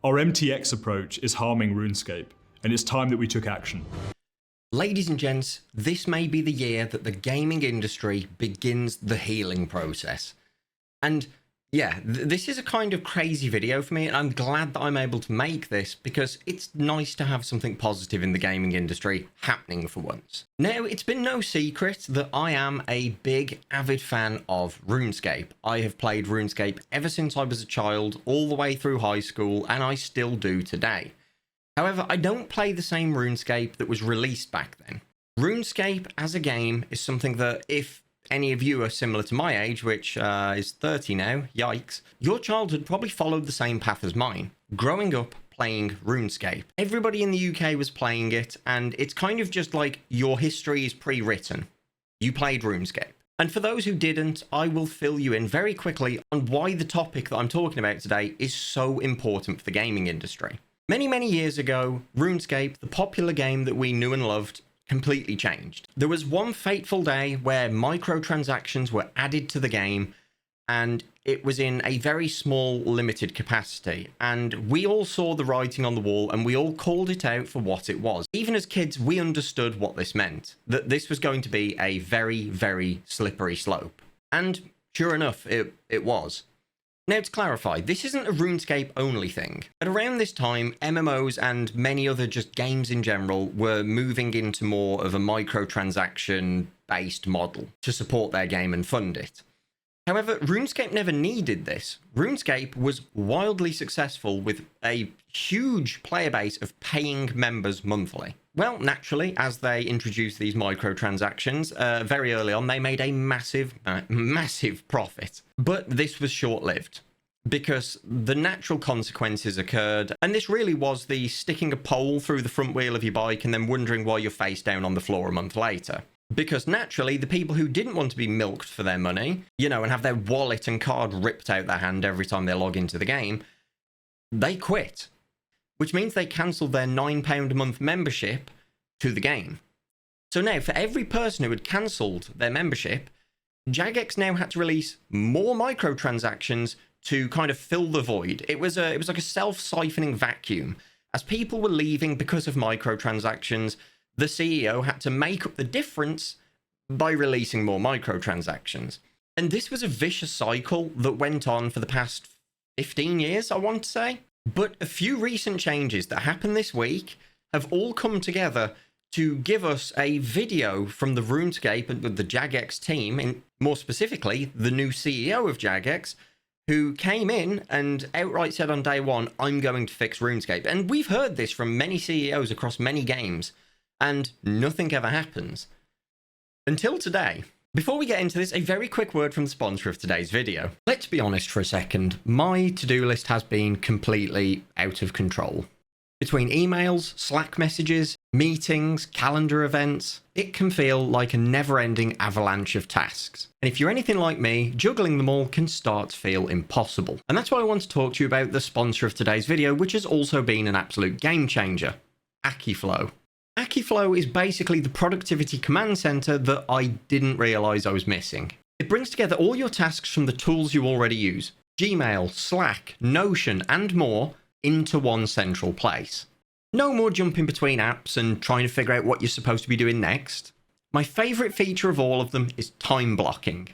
Our MTX approach is harming Runescape, and it's time that we took action. Ladies and gents, this may be the year that the gaming industry begins the healing process. And yeah, this is a kind of crazy video for me, and I'm glad that I'm able to make this because it's nice to have something positive in the gaming industry happening for once. Now, it's been no secret that I am a big, avid fan of Runescape. I have played Runescape ever since I was a child, all the way through high school, and I still do today. However, I don't play the same Runescape that was released back then. Runescape as a game is something that if any of you are similar to my age, which is 30 now, yikes, your childhood probably followed the same path as mine. Growing up playing RuneScape. Everybody in the UK was playing it, and it's kind of just like your history is pre-written. You played RuneScape. And for those who didn't, I will fill you in very quickly on why the topic that I'm talking about today is so important for the gaming industry. Many years ago, RuneScape, the popular game that we knew and loved, completely changed. There was one fateful day where microtransactions were added to the game, and it was in a very small, limited capacity. And we all saw the writing on the wall, and we all called it out for what it was. Even as kids, we understood what this meant, that this was going to be a very slippery slope. And sure enough, it was. Now, to clarify, this isn't a RuneScape only thing. At around this time, MMOs and many other just games in general were moving into more of a microtransaction-based model to support their game and fund it. However, RuneScape never needed this. RuneScape was wildly successful with a huge player base of paying members monthly. Well, naturally, as they introduced these microtransactions, very early on, they made a massive profit. But this was short-lived, because the natural consequences occurred, and this really was the sticking a pole through the front wheel of your bike and then wondering why you're face down on the floor a month later. Because naturally, the people who didn't want to be milked for their money, you know, and have their wallet and card ripped out their hand every time they log into the game, they quit. Which means they cancelled their £9 a month membership to the game. So now, for every person who had cancelled their membership, Jagex now had to release more microtransactions to kind of fill the void. It was like a self-siphoning vacuum. As people were leaving because of microtransactions, the CEO had to make up the difference by releasing more microtransactions. And this was a vicious cycle that went on for the past 15 years, I want to say. But a few recent changes that happened this week have all come together to give us a video from the RuneScape and the Jagex team, and more specifically, the new CEO of Jagex, who came in and outright said on day one, I'm going to fix RuneScape. And we've heard this from many CEOs across many games, and nothing ever happens. Until today. Before we get into this, a very quick word from the sponsor of today's video. Let's be honest for a second, my to-do list has been completely out of control. Between emails, Slack messages, meetings, calendar events, it can feel like a never-ending avalanche of tasks. And if you're anything like me, juggling them all can start to feel impossible. And that's why I want to talk to you about the sponsor of today's video, which has also been an absolute game changer, Akiflow. Akiflow is basically the productivity command center that I didn't realize I was missing. It brings together all your tasks from the tools you already use, Gmail, Slack, Notion, and more, into one central place. No more jumping between apps and trying to figure out what you're supposed to be doing next. My favorite feature of all of them is time blocking.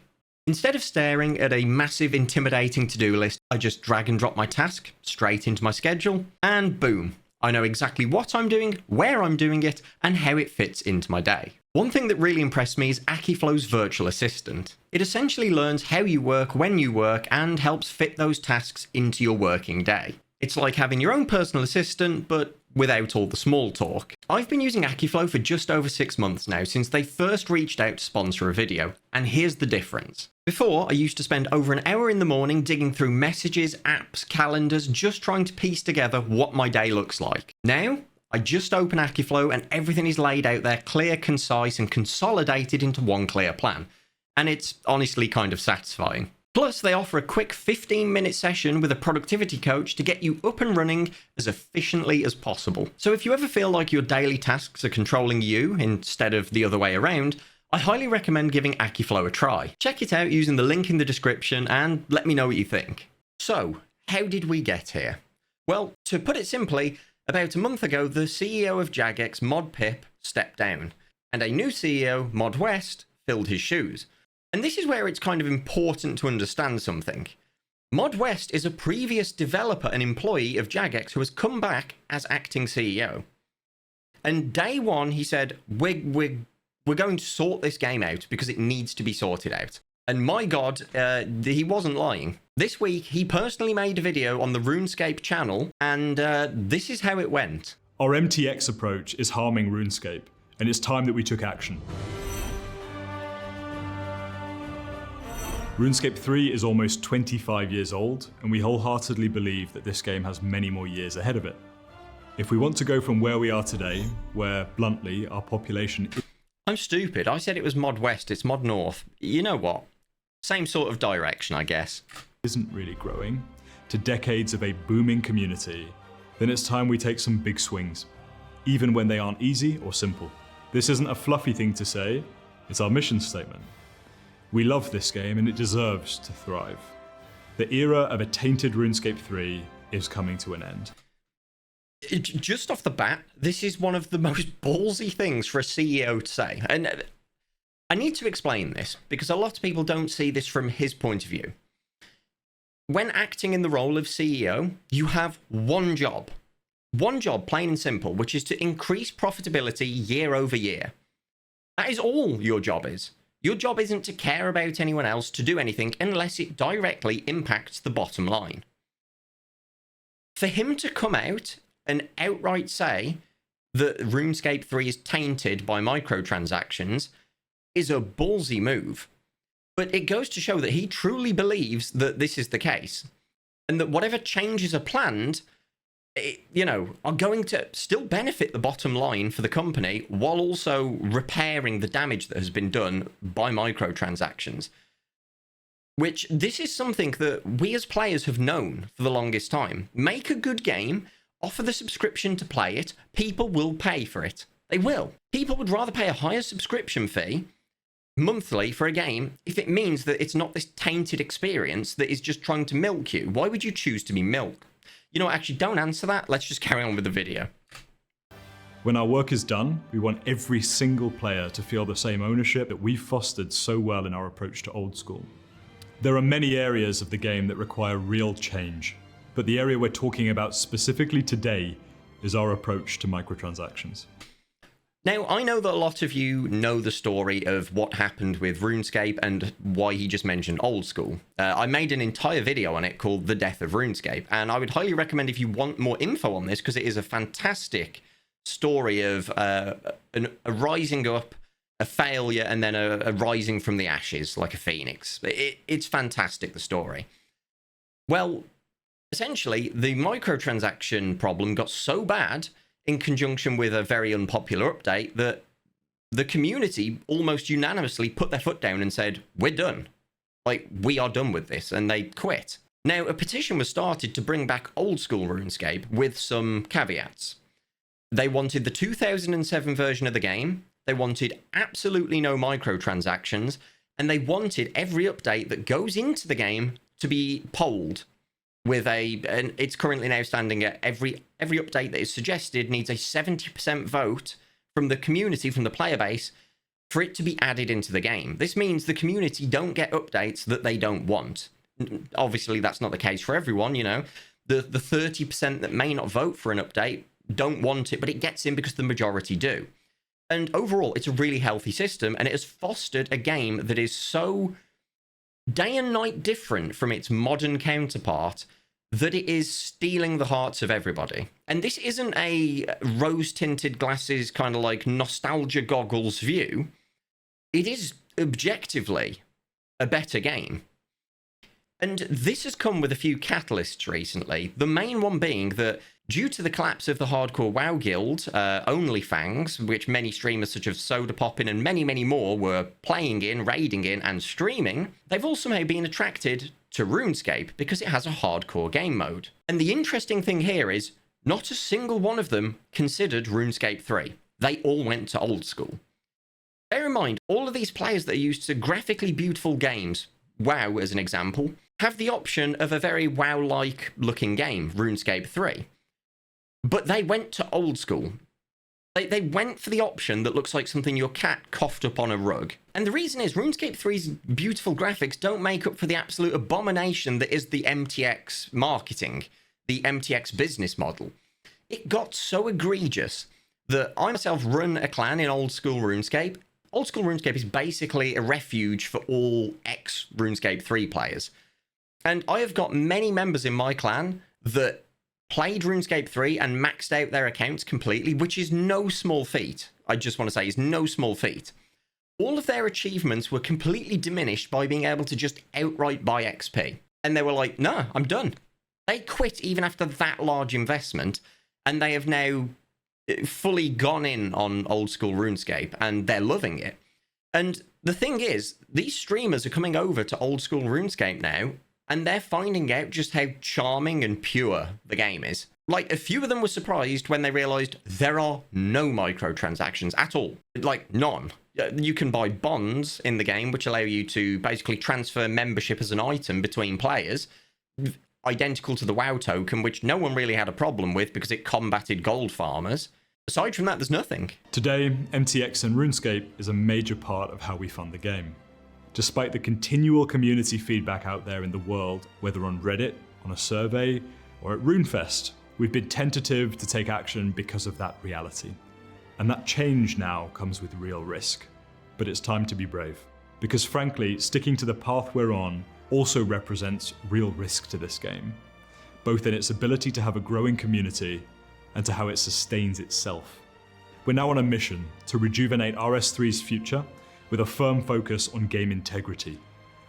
Instead of staring at a massive, intimidating to-do list, I just drag and drop my task straight into my schedule, and boom. I know exactly what I'm doing, where I'm doing it, and how it fits into my day. One thing that really impressed me is Akiflow's virtual assistant. It essentially learns how you work when you work and helps fit those tasks into your working day. It's like having your own personal assistant, but without all the small talk. I've been using Akiflow for just over 6 months now since they first reached out to sponsor a video, and here's the difference. Before, I used to spend over an hour in the morning digging through messages, apps, calendars, just trying to piece together what my day looks like. Now, I just open Akiflow and everything is laid out there clear, concise, and consolidated into one clear plan. And it's honestly kind of satisfying. Plus, they offer a quick 15-minute session with a productivity coach to get you up and running as efficiently as possible. So if you ever feel like your daily tasks are controlling you instead of the other way around, I highly recommend giving Akiflow a try. Check it out using the link in the description and let me know what you think. So, how did we get here? Well, to put it simply, about a month ago, the CEO of Jagex, Mod Pip, stepped down, and a new CEO, Mod West, filled his shoes. And this is where it's kind of important to understand something. Mod West is a previous developer and employee of Jagex who has come back as acting CEO. And day one, he said, we're going to sort this game out because it needs to be sorted out. And my God, he wasn't lying. This week, he personally made a video on the Runescape channel, and this is how it went. Our MTX approach is harming Runescape, and it's time that we took action. RuneScape 3 is almost 25 years old, and we wholeheartedly believe that this game has many more years ahead of it. If we want to go from where we are today, where, bluntly, our population... I'm stupid. I said it was Mod West, it's Mod North. You know what? Same sort of direction, I guess. ...isn't really growing, to decades of a booming community, then it's time we take some big swings, even when they aren't easy or simple. This isn't a fluffy thing to say, it's our mission statement. We love this game and it deserves to thrive. The era of a tainted RuneScape 3 is coming to an end. Just off the bat, this is one of the most ballsy things for a CEO to say. And I need to explain this because a lot of people don't see this from his point of view. When acting in the role of CEO, you have one job, plain and simple, which is to increase profitability year over year. That is all your job is. Your job isn't to care about anyone else, to do anything, unless it directly impacts the bottom line. For him to come out and outright say that RuneScape 3 is tainted by microtransactions is a ballsy move. But it goes to show that he truly believes that this is the case. And that whatever changes are planned, are going to still benefit the bottom line for the company while also repairing the damage that has been done by microtransactions. Which, this is something that we as players have known for the longest time. Make a good game, offer the subscription to play it, people will pay for it. They will. People would rather pay a higher subscription fee monthly for a game if it means that it's not this tainted experience that is just trying to milk you. Why would you choose to be milked? You know what, actually, don't answer that. Let's just carry on with the video. When our work is done, we want every single player to feel the same ownership that we've fostered so well in our approach to old school. There are many areas of the game that require real change, but the area we're talking about specifically today is our approach to microtransactions. Now, I know that a lot of you know the story of what happened with RuneScape and why he just mentioned old school. I made an entire video on it called The Death of RuneScape, and I would highly recommend if you want more info on this, because it is a fantastic story of a rising up, a failure, and then a rising from the ashes like a phoenix. It's fantastic, the story. Well, essentially, the microtransaction problem got so bad in conjunction with a very unpopular update that the community almost unanimously put their foot down and said, we're done. Like, we are done with this, and they quit. Now, a petition was started to bring back old school RuneScape with some caveats. They wanted the 2007 version of the game, they wanted absolutely no microtransactions, and they wanted every update that goes into the game to be polled with and it's currently now standing at every update that is suggested needs a 70% vote from the community, from the player base, for it to be added into the game. This means the community don't get updates that they don't want. Obviously, that's not the case for everyone, you know. The 30% that may not vote for an update don't want it, but it gets in because the majority do. And overall, it's a really healthy system, and it has fostered a game that is so day and night different from its modern counterpart that it is stealing the hearts of everybody. And this isn't a rose-tinted glasses kind of like nostalgia goggles view. It is objectively a better game. And this has come with a few catalysts recently. The main one being that due to the collapse of the hardcore WoW guild, OnlyFangs, which many streamers such as Sodapoppin and many, many more were playing in, raiding in, and streaming, they've also now been attracted to RuneScape because it has a hardcore game mode. And the interesting thing here is, not a single one of them considered RuneScape 3. They all went to old school. Bear in mind, all of these players that are used to graphically beautiful games, WoW as an example, have the option of a very WoW-like looking game, RuneScape 3. But they went to old school. They went for the option that looks like something your cat coughed up on a rug. And the reason is RuneScape 3's beautiful graphics don't make up for the absolute abomination that is the MTX marketing, the MTX business model. It got so egregious that I myself run a clan in old school RuneScape. Old school RuneScape is basically a refuge for all ex-RuneScape 3 players. And I have got many members in my clan that played RuneScape 3 and maxed out their accounts completely, which is no small feat. I just want to say is no small feat. All of their achievements were completely diminished by being able to just outright buy XP. And they were like, no, I'm done. They quit even after that large investment, and they have now fully gone in on old school RuneScape, and they're loving it. And the thing is, these streamers are coming over to old school RuneScape now, and they're finding out just how charming and pure the game is. Like, a few of them were surprised when they realized there are no microtransactions at all. Like, none. You can buy bonds in the game, which allow you to basically transfer membership as an item between players, identical to the WoW token, which no one really had a problem with because it combated gold farmers. Aside from that, there's nothing. Today, MTX and RuneScape is a major part of how we fund the game. Despite the continual community feedback out there in the world, whether on Reddit, on a survey, or at RuneFest, we've been tentative to take action because of that reality. And that change now comes with real risk. But it's time to be brave. Because frankly, sticking to the path we're on also represents real risk to this game, both in its ability to have a growing community and to how it sustains itself. We're now on a mission to rejuvenate RS3's future with a firm focus on game integrity.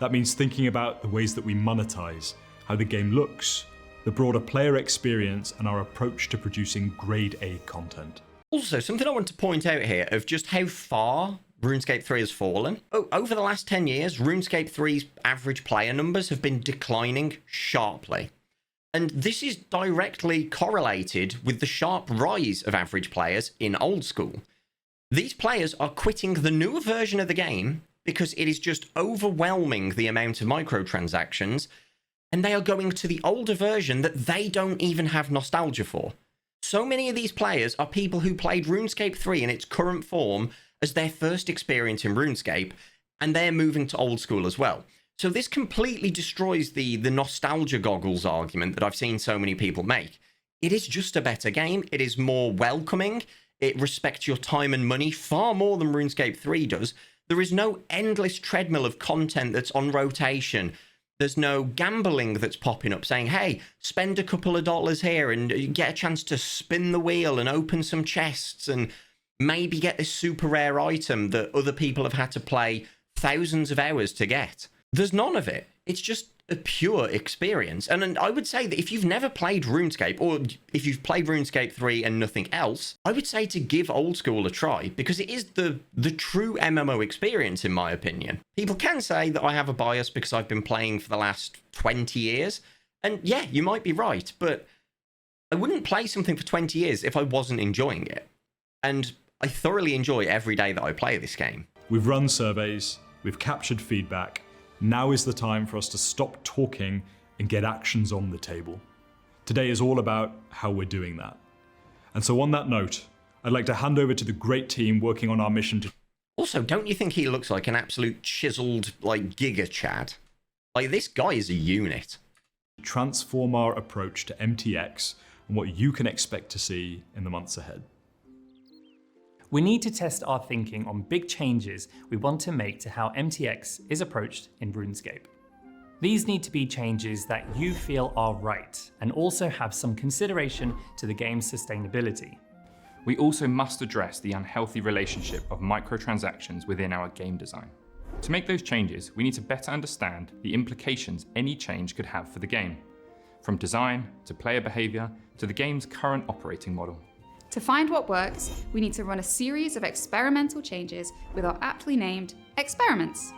That means thinking about the ways that we monetize, how the game looks, the broader player experience, and our approach to producing grade A content. Also, something I want to point out here of just how far RuneScape 3 has fallen. Over the last 10 years, RuneScape 3's average player numbers have been declining sharply. And this is directly correlated with the sharp rise of average players in old school. These players are quitting the newer version of the game because it is just overwhelming the amount of microtransactions, and they are going to the older version that they don't even have nostalgia for. So many of these players are people who played RuneScape 3 in its current form as their first experience in RuneScape, and they're moving to old school as well. So this completely destroys the nostalgia goggles argument that I've seen so many people make. It is just a better game. It is more welcoming. It respects your time and money far more than RuneScape 3 does. There is no endless treadmill of content that's on rotation. There's no gambling that's popping up saying, hey, spend a couple of dollars here and get a chance to spin the wheel and open some chests and maybe get this super rare item that other people have had to play thousands of hours to get. There's none of it. It's just a pure experience. And I would say that if you've never played RuneScape, or if you've played RuneScape 3 and nothing else, I would say to give old school a try, because it is the true MMO experience, in my opinion. People can say that I have a bias because I've been playing for the last 20 years. And yeah, you might be right, but I wouldn't play something for 20 years if I wasn't enjoying it. And I thoroughly enjoy every day that I play this game. We've run surveys, we've captured feedback. Now is the time for us to stop talking and get actions on the table. Today is all about how we're doing that. And so on that note, I'd like to hand over to the great team working on our mission to... Also, don't you think he looks like an absolute chiseled, like, Giga Chad? Like, this guy is a unit. Transform our approach to MTX and what you can expect to see in the months ahead. We need to test our thinking on big changes we want to make to how MTX is approached in RuneScape. These need to be changes that you feel are right, and also have some consideration to the game's sustainability. We also must address the unhealthy relationship of microtransactions within our game design. To make those changes, we need to better understand the implications any change could have for the game, from design to player behavior to the game's current operating model. To find what works, we need to run a series of experimental changes with our aptly named experiments.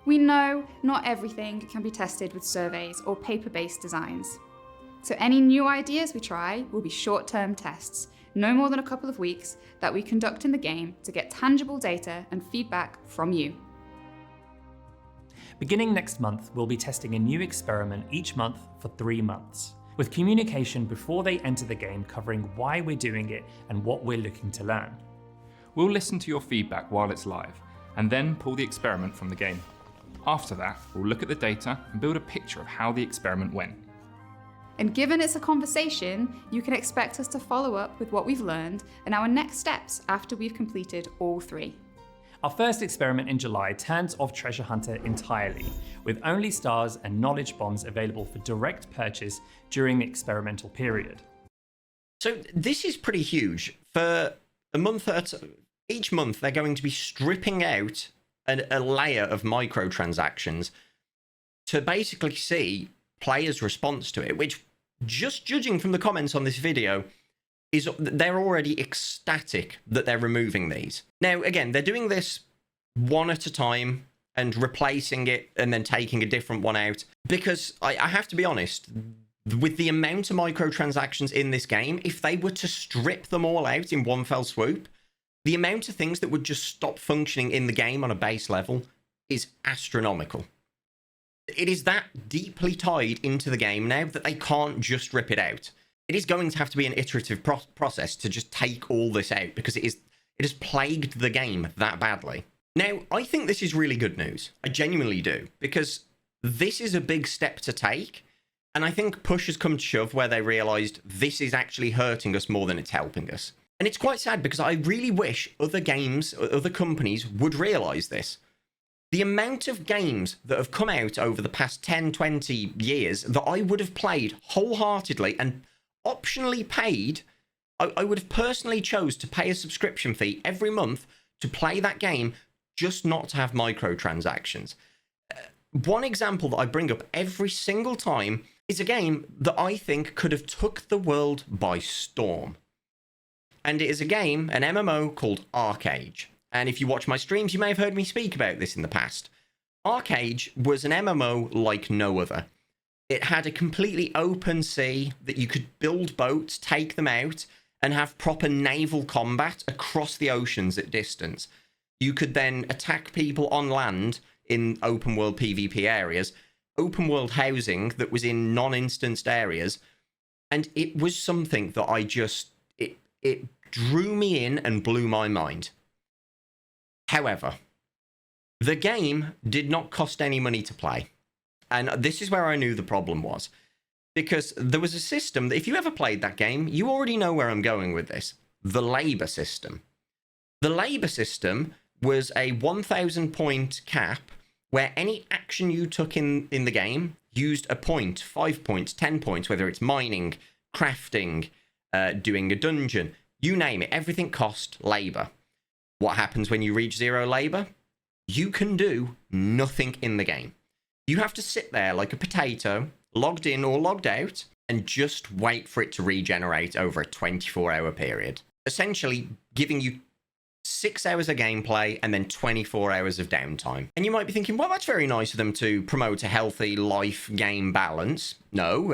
We know not everything can be tested with surveys or paper-based designs. So any new ideas we try will be short-term tests, no more than a couple of weeks, that we conduct in the game to get tangible data and feedback from you. Beginning next month, we'll be testing a new experiment each month for 3 months, with communication before they enter the game covering why we're doing it and what we're looking to learn. We'll listen to your feedback while it's live, and then pull the experiment from the game. After that, we'll look at the data and build a picture of how the experiment went. And given it's a conversation, you can expect us to follow up with what we've learned and our next steps after we've completed all 3. Our first experiment in July turns off Treasure Hunter entirely, with only stars and knowledge bombs available for direct purchase during the experimental period. So this is pretty huge. For a month, each month they're going to be stripping out a layer of microtransactions to basically see players' response to it, which, just judging from the comments on this video, is they're already ecstatic that they're removing these. Now, again, they're doing this one at a time and replacing it and then taking a different one out, because I have to be honest, with the amount of microtransactions in this game, if they were to strip them all out in one fell swoop, the amount of things that would just stop functioning in the game on a base level is astronomical. It is that deeply tied into the game now that they can't just rip it out. It is going to have to be an iterative process to just take all this out, because it has plagued the game that badly. Now, I think this is really good news. I genuinely do, because this is a big step to take, and I think push has come to shove where they realised this is actually hurting us more than it's helping us. And it's quite sad, because I really wish other games, other companies would realise this. The amount of games that have come out over the past 10, 20 years that I would have played wholeheartedly and optionally paid, I would have personally chose to pay a subscription fee every month to play that game, just not to have microtransactions. One example that I bring up every single time is a game that I think could have took the world by storm. And it is a game, an MMO called Arcade. And if you watch my streams, you may have heard me speak about this in the past. Arcade was an MMO like no other. It had a completely open sea that you could build boats, take them out, and have proper naval combat across the oceans at distance. You could then attack people on land in open world PvP areas, open world housing that was in non-instanced areas, and it was something that it drew me in and blew my mind. However, the game did not cost any money to play. And this is where I knew the problem was. Because there was a system that, if you ever played that game, you already know where I'm going with this. The labour system. The labour system was a 1,000 point cap where any action you took in the game used a point, 5 points, 10 points, whether it's mining, crafting, doing a dungeon, you name it, everything cost labour. What happens when you reach 0 labour? You can do nothing in the game. You have to sit there like a potato, logged in or logged out, and just wait for it to regenerate over a 24-hour period. Essentially giving you 6 hours of gameplay and then 24 hours of downtime. And you might be thinking, well, that's very nice of them to promote a healthy life-game balance. No,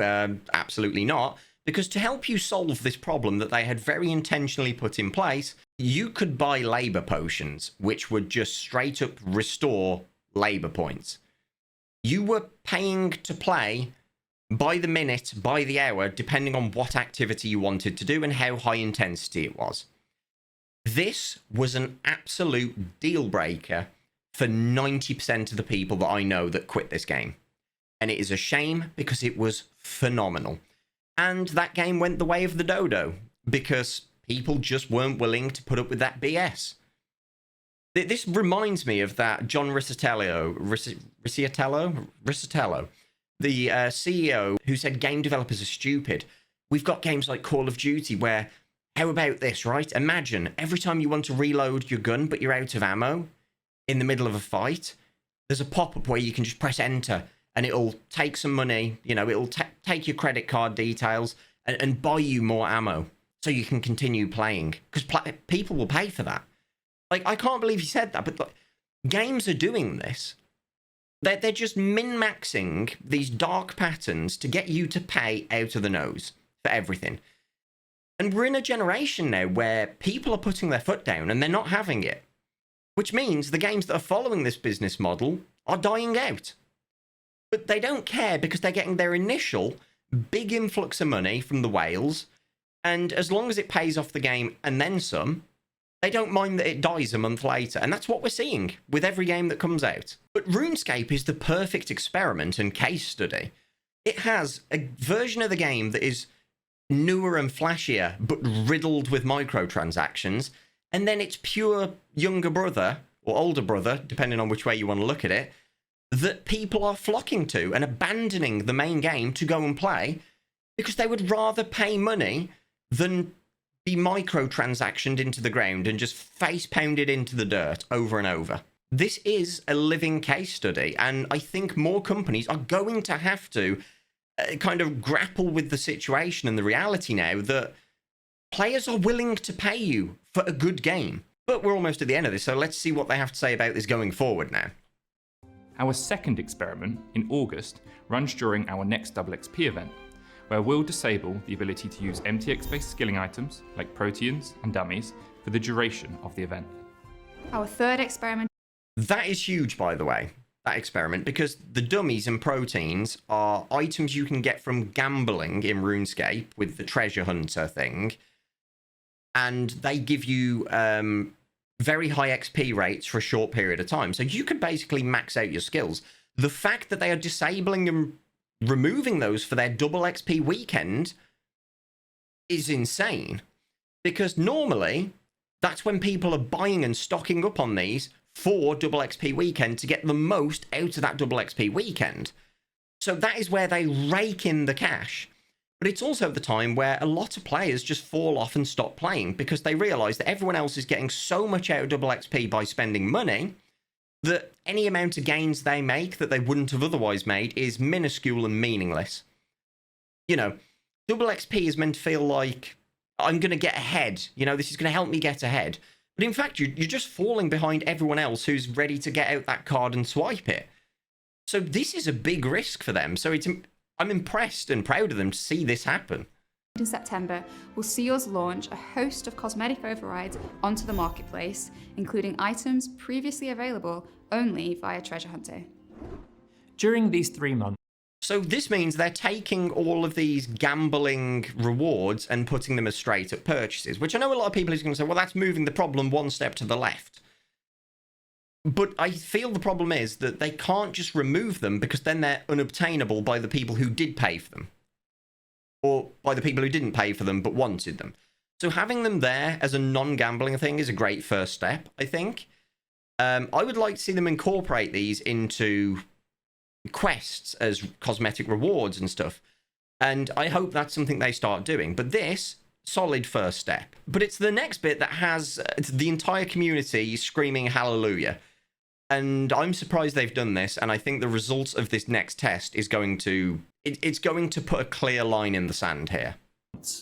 absolutely not. Because to help you solve this problem that they had very intentionally put in place, you could buy labour potions, which would just straight up restore labour points. You were paying to play by the minute, by the hour, depending on what activity you wanted to do and how high intensity it was. This was an absolute deal breaker for 90% of the people that I know that quit this game. And it is a shame, because it was phenomenal. And that game went the way of the dodo, because people just weren't willing to put up with that BS. This reminds me of that John Riccitello, the CEO, who said game developers are stupid. We've got games like Call of Duty where, how about this, right? Imagine every time you want to reload your gun but you're out of ammo in the middle of a fight, there's a pop-up where you can just press enter and it'll take some money, you know, it'll take your credit card details and buy you more ammo so you can continue playing, because people will pay for that. Like, I can't believe he said that, but like, games are doing this. They're just min-maxing these dark patterns to get you to pay out of the nose for everything. And we're in a generation now where people are putting their foot down and they're not having it. Which means the games that are following this business model are dying out. But they don't care because they're getting their initial big influx of money from the whales, and as long as it pays off the game and then some, they don't mind that it dies a month later, and that's what we're seeing with every game that comes out. But RuneScape is the perfect experiment and case study. It has a version of the game that is newer and flashier, but riddled with microtransactions, and then its pure younger brother, or older brother, depending on which way you want to look at it, that people are flocking to and abandoning the main game to go and play because they would rather pay money than be microtransactioned into the ground and just face pounded into the dirt over and over. This is a living case study, and I think more companies are going to have to kind of grapple with the situation and the reality now that players are willing to pay you for a good game. But we're almost at the end of this, so let's see what they have to say about this going forward now. Our second experiment, in August, runs during our next XXP event, where we'll disable the ability to use MTX-based skilling items, like proteans and dummies, for the duration of the event. Our third experiment. That is huge, by the way, that experiment, because the dummies and proteins are items you can get from gambling in RuneScape with the treasure hunter thing, and they give you very high XP rates for a short period of time. So you could basically max out your skills. The fact that they are disabling and removing those for their double XP weekend is insane. Because normally, that's when people are buying and stocking up on these for double XP weekend to get the most out of that double XP weekend. So that is where they rake in the cash. But it's also the time where a lot of players just fall off and stop playing because they realise that everyone else is getting so much out of double XP by spending money that any amount of gains they make that they wouldn't have otherwise made is minuscule and meaningless. You know, double XP is meant to feel like, I'm going to get ahead. You know, this is going to help me get ahead. But in fact, you're just falling behind everyone else who's ready to get out that card and swipe it. So this is a big risk for them. So I'm impressed and proud of them to see this happen. In September, we'll see us launch a host of cosmetic overrides onto the marketplace, including items previously available only via Treasure Hunter. During these 3 months, So this means they're taking all of these gambling rewards and putting them as straight up purchases, which I know a lot of people is going to say, well, that's moving the problem one step to the left. But I feel the problem is that they can't just remove them because then they're unobtainable by the people who did pay for them. Or by the people who didn't pay for them but wanted them. So having them there as a non-gambling thing is a great first step, I think. I would like to see them incorporate these into quests as cosmetic rewards and stuff. And I hope that's something they start doing. But this, solid first step. But it's the next bit that has the entire community screaming hallelujah. And I'm surprised they've done this, and I think the results of this next test is going to... It's going to put a clear line in the sand here.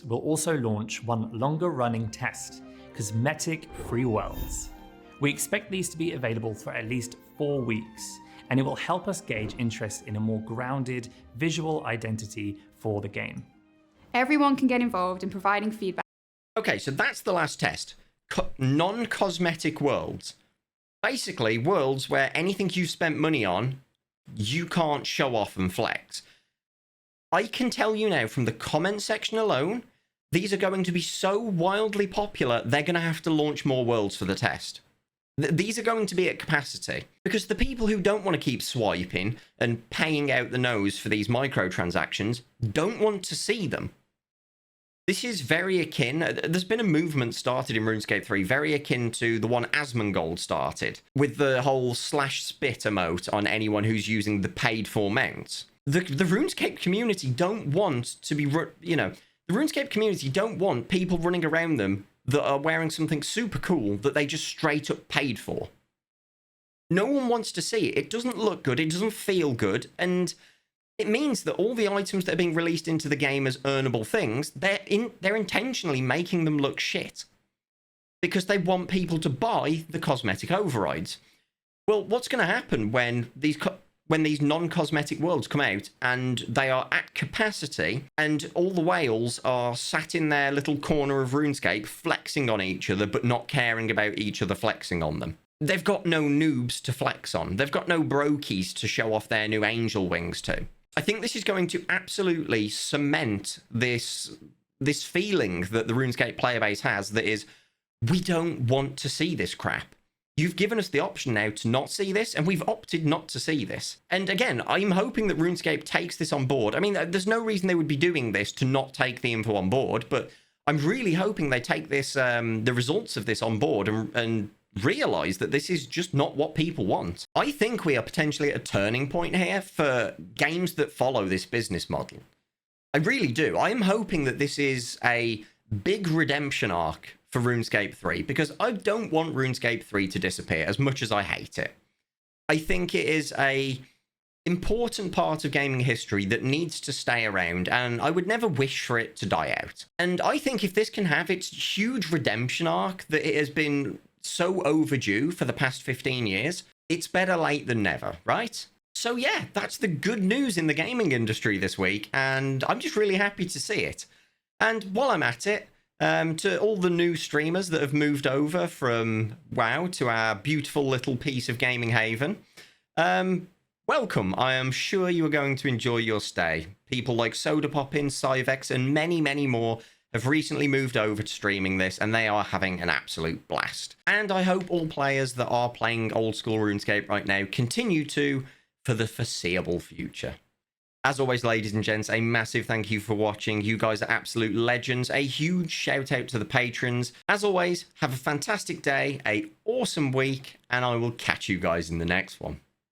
we'll also launch one longer-running test, Cosmetic Free Worlds. We expect these to be available for at least 4 weeks, and it will help us gauge interest in a more grounded visual identity for the game. Everyone can get involved in providing feedback. Okay, so that's the last test. Non-cosmetic worlds. Basically, worlds where anything you've spent money on, you can't show off and flex. I can tell you now from the comment section alone, these are going to be so wildly popular, they're going to have to launch more worlds for the test. These are going to be at capacity. Because the people who don't want to keep swiping and paying out the nose for these microtransactions don't want to see them. This is very akin, there's been a movement started in RuneScape 3, very akin to the one Asmongold started, with the whole /spit emote on anyone who's using the paid for mounts. The RuneScape community don't want to be, the RuneScape community don't want people running around them that are wearing something super cool that they just straight up paid for. No one wants to see it. It doesn't look good, it doesn't feel good, and it means that all the items that are being released into the game as earnable things, they're intentionally making them look shit. Because they want people to buy the cosmetic overrides. Well, what's going to happen when these non-cosmetic worlds come out and they are at capacity and all the whales are sat in their little corner of RuneScape flexing on each other but not caring about each other flexing on them? they've got no noobs to flex on. They've got no brokies to show off their new angel wings to. I think this is going to absolutely cement this feeling that the RuneScape player base has, that is, we don't want to see this crap. You've given us the option now to not see this, and we've opted not to see this. And again, I'm hoping that RuneScape takes this on board. I mean, there's no reason they would be doing this to not take the info on board, but I'm really hoping they take this, the results of this on board and realize that this is just not what people want. I think we are potentially at a turning point here for games that follow this business model. I really do. I'm hoping that this is a big redemption arc for RuneScape 3, because I don't want RuneScape 3 to disappear as much as I hate it. I think it is a important part of gaming history that needs to stay around, and I would never wish for it to die out. And I think if this can have its huge redemption arc that it has been so overdue for the past 15 years, it's better late than never, right? So yeah, that's the good news in the gaming industry this week, and I'm just really happy to see it. And while I'm at it, to all the new streamers that have moved over from WoW to our beautiful little piece of gaming haven, welcome. I am sure you are going to enjoy your stay. People like Sodapoppin, Savix, and many, many more have recently moved over to streaming this, and they are having an absolute blast. And I hope all players that are playing old school RuneScape right now continue to for the foreseeable future. As always, ladies and gents, a massive thank you for watching. You guys are absolute legends. A huge shout out to the patrons. As always, have a fantastic day, an awesome week, and I will catch you guys in the next one.